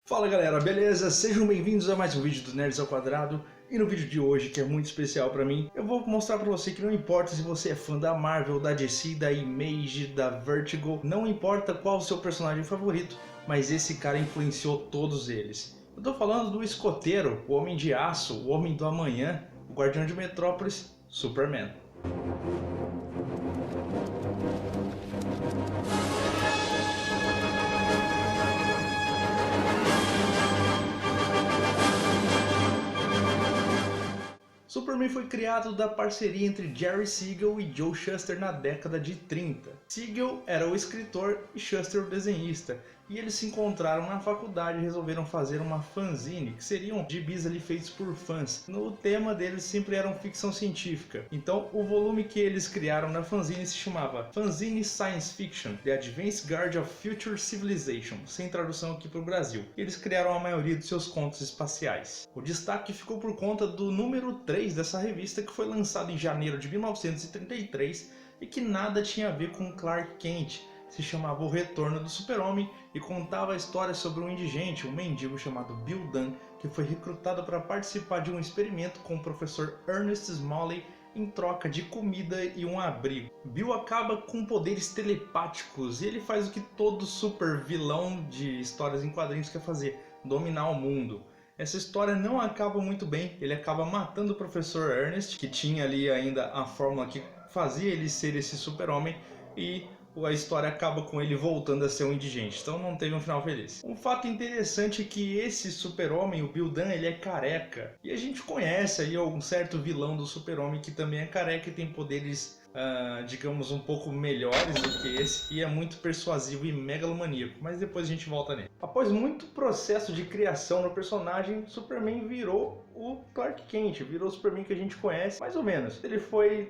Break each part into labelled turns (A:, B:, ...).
A: Fala galera, beleza? Sejam bem-vindos a mais um vídeo do Nerds ao Quadrado. E no vídeo de hoje, que é muito especial pra mim, eu vou mostrar pra você que não importa se você é fã da Marvel, da DC, da Image, da Vertigo, não importa qual o seu personagem favorito, mas esse cara influenciou todos eles. Eu tô falando do escoteiro, o Homem de Aço, o Homem do Amanhã, o Guardião de Metrópolis, Superman. Superman foi criado da parceria entre Jerry Siegel e Joe Shuster na década de 30. Siegel era o escritor e Shuster o desenhista, e eles se encontraram na faculdade e resolveram fazer uma fanzine, que seriam gibis ali feitos por fãs. No tema deles sempre era ficção científica. Então o volume que eles criaram na fanzine se chamava Fanzine Science Fiction, The Advanced Guard of Future Civilization, sem tradução aqui para o Brasil. Eles criaram a maioria dos seus contos espaciais. O destaque ficou por conta do número 3 dessa revista, que foi lançado em janeiro de 1933 e que nada tinha a ver com Clark Kent. Se chamava O Retorno do Super-Homem e contava a história sobre um indigente, um mendigo chamado Bill Dunn, que foi recrutado para participar de um experimento com o professor Ernest Smalley em troca de comida e um abrigo. Bill acaba com poderes telepáticos e ele faz o que todo super vilão de histórias em quadrinhos quer fazer: dominar o mundo. Essa história não acaba muito bem, ele acaba matando o professor Ernest, que tinha ali ainda a fórmula que fazia ele ser esse super-homem, e a história acaba com ele voltando a ser um indigente, então não teve um final feliz. Um fato interessante é que esse super-homem, o Bill Dunn, ele é careca. E a gente conhece aí um certo vilão do super-homem que também é careca e tem poderes, digamos, um pouco melhores do que esse, e é muito persuasivo e megalomaníaco, mas depois a gente volta nele. Após muito processo de criação no personagem, Superman virou o Clark Kent, virou o Superman que a gente conhece, mais ou menos. Ele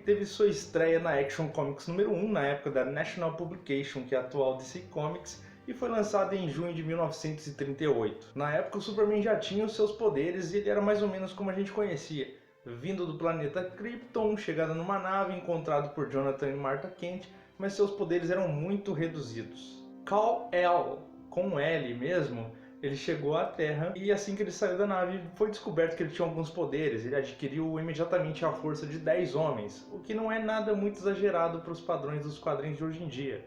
A: teve sua estreia na Action Comics número 1, na época da National Publication, que é a atual DC Comics, e foi lançado em junho de 1938. Na época o Superman já tinha os seus poderes e ele era mais ou menos como a gente conhecia. Vindo do planeta Krypton, chegado numa nave, encontrado por Jonathan e Martha Kent, mas seus poderes eram muito reduzidos. Kal-El, com L mesmo, ele chegou à Terra e assim que ele saiu da nave foi descoberto que ele tinha alguns poderes. Ele adquiriu imediatamente a força de 10 homens, o que não é nada muito exagerado para os padrões dos quadrinhos de hoje em dia.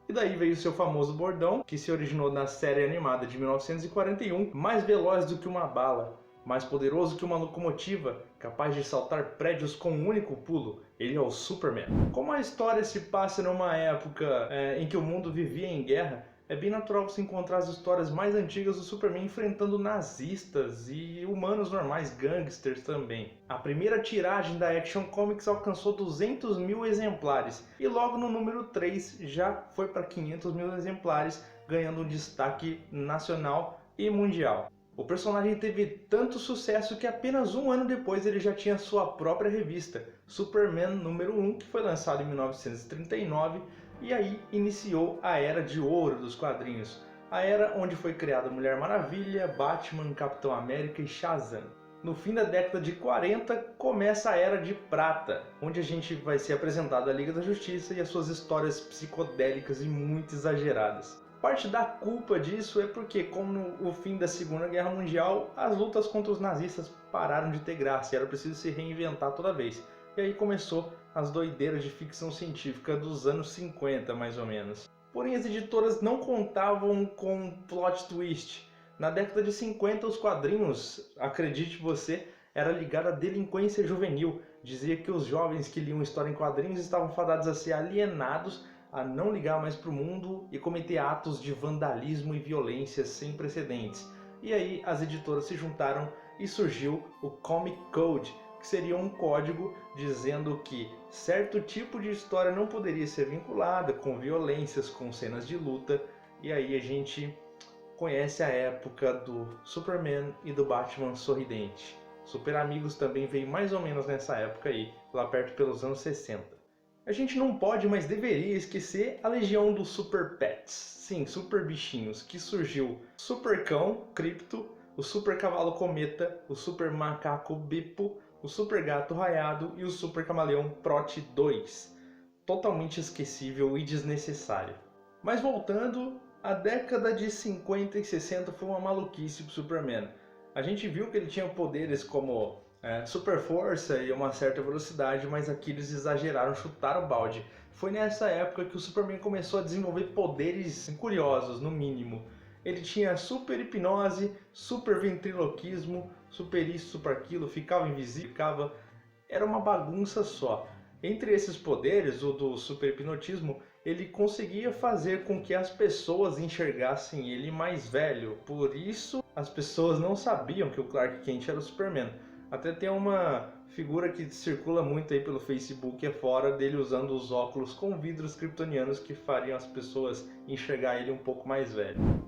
A: E daí veio o seu famoso bordão, que se originou na série animada de 1941, mais veloz do que uma bala, mais poderoso que uma locomotiva, capaz de saltar prédios com um único pulo. Ele é o Superman. Como a história se passa numa época em que o mundo vivia em guerra, é bem natural você encontrar as histórias mais antigas do Superman enfrentando nazistas e humanos normais, gangsters também. A primeira tiragem da Action Comics alcançou 200 mil exemplares e logo no número 3 já foi para 500 mil exemplares, ganhando um destaque nacional e mundial. O personagem teve tanto sucesso que apenas um ano depois ele já tinha sua própria revista, Superman número 1, que foi lançado em 1939, e aí iniciou a Era de Ouro dos quadrinhos, a era onde foi criada Mulher Maravilha, Batman, Capitão América e Shazam. No fim da década de 40 começa a Era de Prata, onde a gente vai ser apresentado a Liga da Justiça e as suas histórias psicodélicas e muito exageradas. Parte da culpa disso é porque, com o fim da Segunda Guerra Mundial, as lutas contra os nazistas pararam de ter graça e era preciso se reinventar toda vez. E aí começou as doideiras de ficção científica dos anos 50, mais ou menos. Porém, as editoras não contavam com plot twist. Na década de 50, os quadrinhos, acredite você, era ligado à delinquência juvenil. Dizia que os jovens que liam história em quadrinhos estavam fadados a ser alienados, a não ligar mais para o mundo e cometer atos de vandalismo e violência sem precedentes. E aí as editoras se juntaram e surgiu o Comic Code, que seria um código dizendo que certo tipo de história não poderia ser vinculada com violências, com cenas de luta. E aí a gente conhece a época do Superman e do Batman sorridente. Super Amigos também veio mais ou menos nessa época aí, lá perto pelos anos 60. A gente não pode, mas deveria esquecer a legião dos Super Pets. Sim, super bichinhos, que surgiu Super Cão, Krypto, o Super Cavalo Cometa, o Super Macaco Bippo, o Super Gato Raiado e o Super Camaleão Prot 2. Totalmente esquecível e desnecessário. Mas voltando, A década de 50 e 60 foi uma maluquice pro Superman. A gente viu que ele tinha poderes como super força e uma certa velocidade, mas aqui eles exageraram, chutaram o balde. Foi nessa época que o Superman começou a desenvolver poderes curiosos, no mínimo. Ele tinha super hipnose, super ventriloquismo, super isso, super aquilo, ficava invisível, era uma bagunça só. Entre esses poderes, o do super hipnotismo, ele conseguia fazer com que as pessoas enxergassem ele mais velho. Por isso, as pessoas não sabiam que o Clark Kent era o Superman. Até tem uma figura que circula muito aí pelo Facebook fora dele usando os óculos com vidros kryptonianos que fariam as pessoas enxergar ele um pouco mais velho.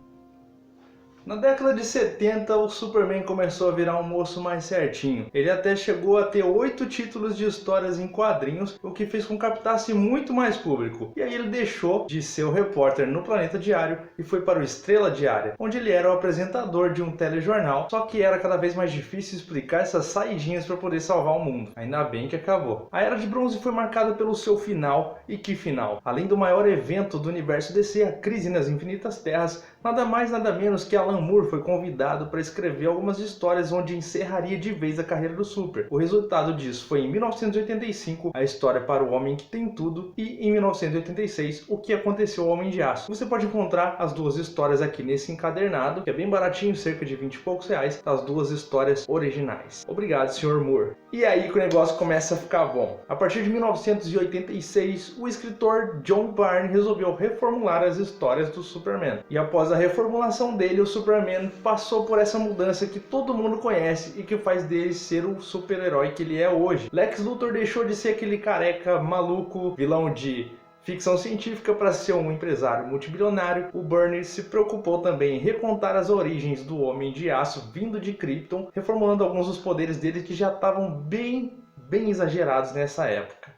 A: Na década de 70, o Superman começou a virar um moço mais certinho. Ele até chegou a ter 8 títulos de histórias em quadrinhos, o que fez com que captasse muito mais público. E aí ele deixou de ser o repórter no Planeta Diário e foi para o Estrela Diária, onde ele era o apresentador de um telejornal, só que era cada vez mais difícil explicar essas saidinhas para poder salvar o mundo. Ainda bem que acabou. A Era de Bronze foi marcada pelo seu final, e que final! Além do maior evento do universo DC, a Crise nas Infinitas Terras, nada mais nada menos que Alan Moore foi convidado para escrever algumas histórias onde encerraria de vez a carreira do Super. O resultado disso foi em 1985, a história para o Homem que Tem Tudo, e em 1986, O que Aconteceu ao Homem de Aço. Você pode encontrar as duas histórias aqui nesse encadernado, que é bem baratinho, cerca de 20 e poucos reais, as duas histórias originais. Obrigado, Sr. Moore. E aí que o negócio começa a ficar bom. A partir de 1986, o escritor John Byrne resolveu reformular as histórias do Superman. E após a reformulação dele, o Superman passou por essa mudança que todo mundo conhece e que faz dele ser o super-herói que ele é hoje. Lex Luthor deixou de ser aquele careca maluco, vilão de ficção científica, para ser um empresário multibilionário. O Byrne se preocupou também em recontar as origens do Homem de Aço vindo de Krypton, reformulando alguns dos poderes dele que já estavam bem exagerados nessa época.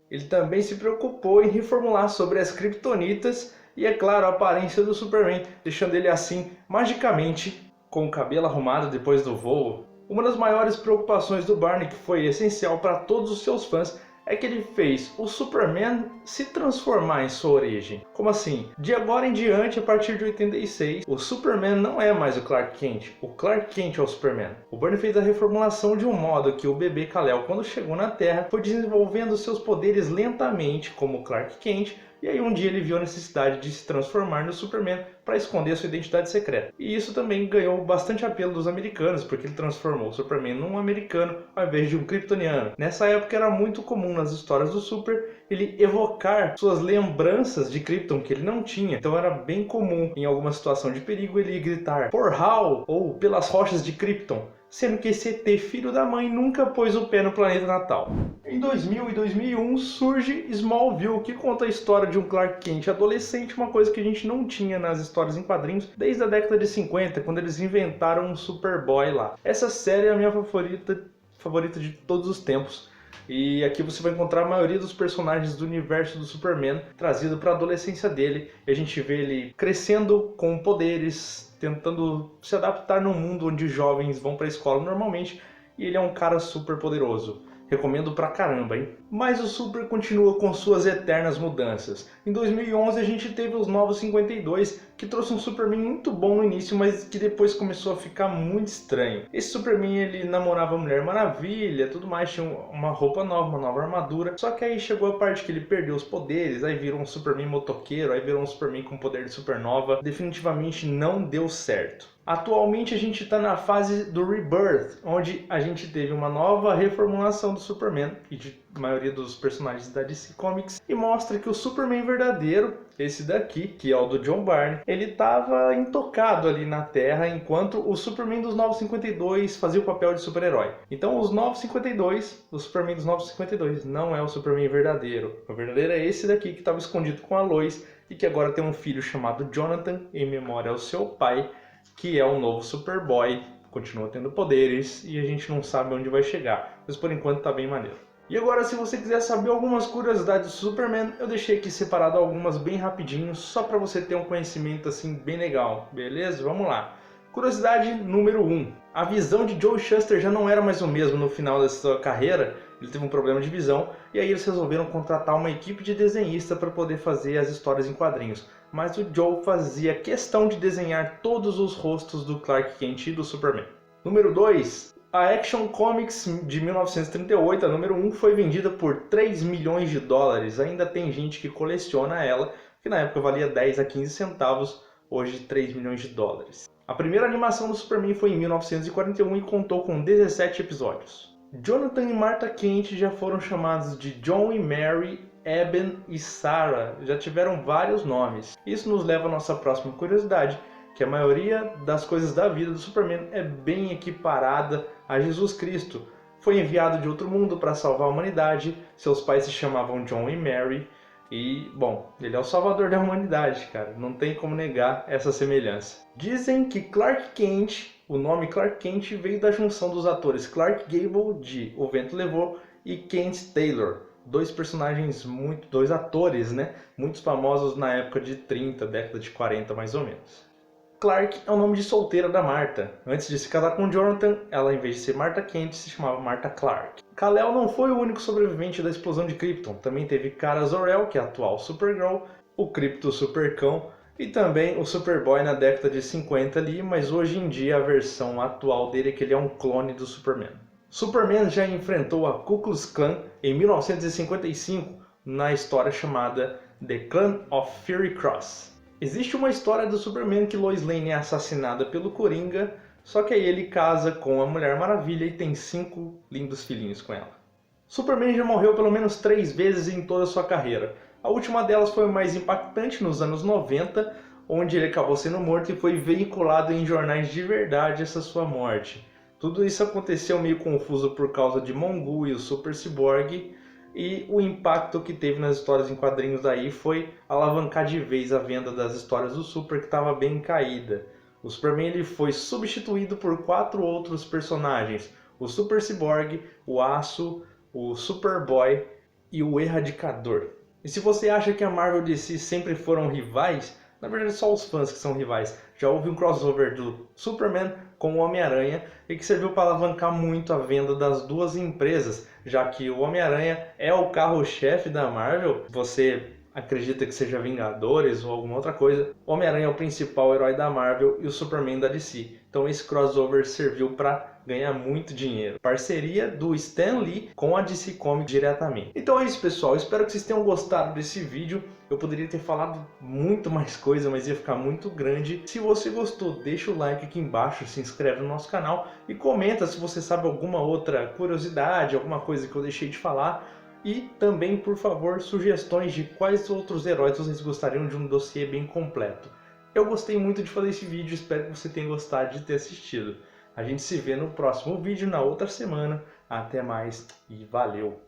A: Ele também se preocupou em reformular sobre as Kryptonitas e, é claro, a aparência do Superman, deixando ele assim, magicamente, com o cabelo arrumado depois do voo. Uma das maiores preocupações do Byrne, que foi essencial para todos os seus fãs, é que ele fez o Superman se transformar em sua origem. Como assim? De agora em diante, a partir de 86, o Superman não é mais o Clark Kent. O Clark Kent é o Superman. O Byrne fez a reformulação de um modo que o bebê Kal-El, quando chegou na Terra, foi desenvolvendo seus poderes lentamente como Clark Kent, e aí um dia ele viu a necessidade de se transformar no Superman para esconder sua identidade secreta. E isso também ganhou bastante apelo dos americanos, porque ele transformou o Superman num americano ao invés de um kryptoniano. Nessa época era muito comum nas histórias do Super ele evocar suas lembranças de Krypton que ele não tinha. Então era bem comum, em alguma situação de perigo, ele gritar "Por Hal" ou "Pelas rochas de Krypton", sendo que esse ET filho da mãe nunca pôs o pé no planeta natal. Em 2000 e 2001 surge Smallville, que conta a história de um Clark Kent adolescente, uma coisa que a gente não tinha nas histórias em quadrinhos desde a década de 50, quando eles inventaram um Superboy lá. Essa série é a minha favorita de todos os tempos. E aqui você vai encontrar a maioria dos personagens do universo do Superman trazido para a adolescência dele. E a gente vê ele crescendo com poderes, tentando se adaptar num mundo onde jovens vão para a escola normalmente. E ele é um cara super poderoso. Recomendo pra caramba, hein? Mas o Super continua com suas eternas mudanças. Em 2011 a gente teve os Novos 52, que trouxe um Superman muito bom no início, mas que depois começou a ficar muito estranho. Esse Superman, ele namorava a Mulher Maravilha, tudo mais, tinha uma roupa nova, uma nova armadura. Só que aí chegou a parte que ele perdeu os poderes, aí virou um Superman motoqueiro, aí virou um Superman com poder de supernova. Definitivamente não deu certo. Atualmente a gente está na fase do Rebirth, onde a gente teve uma nova reformulação do Superman e de maioria dos personagens da DC Comics, e mostra que o Superman verdadeiro, esse daqui, que é o do John Byrne, ele estava intocado ali na Terra, enquanto o Superman dos Novos 52 fazia o papel de super-herói. Então os Novos 52, o Superman dos Novos 52 não é o Superman verdadeiro. O verdadeiro é esse daqui que estava escondido com a Lois e que agora tem um filho chamado Jonathan, em memória ao seu pai, que é o novo Superboy, continua tendo poderes e a gente não sabe onde vai chegar, mas por enquanto tá bem maneiro. E agora, se você quiser saber algumas curiosidades do Superman, eu deixei aqui separado algumas bem rapidinho, só para você ter um conhecimento assim bem legal, beleza? Vamos lá. Curiosidade número 1. A visão de Joe Shuster já não era mais o mesmo no final da sua carreira. Ele teve um problema de visão e aí eles resolveram contratar uma equipe de desenhista para poder fazer as histórias em quadrinhos. Mas o Joe fazia questão de desenhar todos os rostos do Clark Kent e do Superman. Número 2. A Action Comics de 1938, a número 1, foi vendida por 3 milhões de dólares. Ainda tem gente que coleciona ela, que na época valia 10 a 15 centavos, hoje 3 milhões de dólares. A primeira animação do Superman foi em 1941 e contou com 17 episódios. Jonathan e Martha Kent já foram chamados de John e Mary, Eben e Sarah, já tiveram vários nomes. Isso nos leva à nossa próxima curiosidade, que a maioria das coisas da vida do Superman é bem equiparada a Jesus Cristo. Foi enviado de outro mundo para salvar a humanidade, seus pais se chamavam John e Mary, e, bom, ele é o salvador da humanidade, cara, não tem como negar essa semelhança. Dizem que Clark Kent, o nome Clark Kent veio da junção dos atores Clark Gable, de O Vento Levou, e Kent Taylor, dois atores, né, muito famosos na época de 30, década de 40 mais ou menos. Clark é o nome de solteira da Martha. Antes de se casar com Jonathan, ela, em vez de ser Martha Kent, se chamava Martha Clark. Kal-El não foi o único sobrevivente da explosão de Krypton. Também teve Kara Zor-El, que é a atual Supergirl, o Krypto Supercão e também o Superboy na década de 50 ali, mas hoje em dia a versão atual dele é que ele é um clone do Superman. Superman já enfrentou a Ku Klux Klan em 1955 na história chamada The Clan of Fury Cross. Existe uma história do Superman que Lois Lane é assassinada pelo Coringa, só que aí ele casa com a Mulher Maravilha e tem 5 lindos filhinhos com ela. Superman já morreu pelo menos 3 vezes em toda a sua carreira. A última delas foi mais impactante nos anos 90, onde ele acabou sendo morto e foi veiculado em jornais de verdade essa sua morte. Tudo isso aconteceu meio confuso por causa de Mongu e o Super Cyborg, e o impacto que teve nas histórias em quadrinhos daí foi alavancar de vez a venda das histórias do Super, que estava bem caída. O Superman ele foi substituído por 4 outros personagens: o Super Cyborg, o Aço, o Superboy e o Erradicador. E se você acha que a Marvel e DC sempre foram rivais, na verdade só os fãs que são rivais. Já houve um crossover do Superman com o Homem-Aranha e que serviu para alavancar muito a venda das duas empresas, já que o Homem-Aranha é o carro-chefe da Marvel. Você acredita que seja Vingadores ou alguma outra coisa, o Homem-Aranha é o principal herói da Marvel e o Superman da DC. Então esse crossover serviu para ganhar muito dinheiro. Parceria do Stan Lee com a DC Comics diretamente. Então é isso, pessoal. Espero que vocês tenham gostado desse vídeo. Eu poderia ter falado muito mais coisa, mas ia ficar muito grande. Se você gostou, deixa o like aqui embaixo, se inscreve no nosso canal e comenta se você sabe alguma outra curiosidade, alguma coisa que eu deixei de falar. E também, por favor, sugestões de quais outros heróis vocês gostariam de um dossiê bem completo. Eu gostei muito de fazer esse vídeo, espero que você tenha gostado de ter assistido. A gente se vê no próximo vídeo, na outra semana. Até mais e valeu!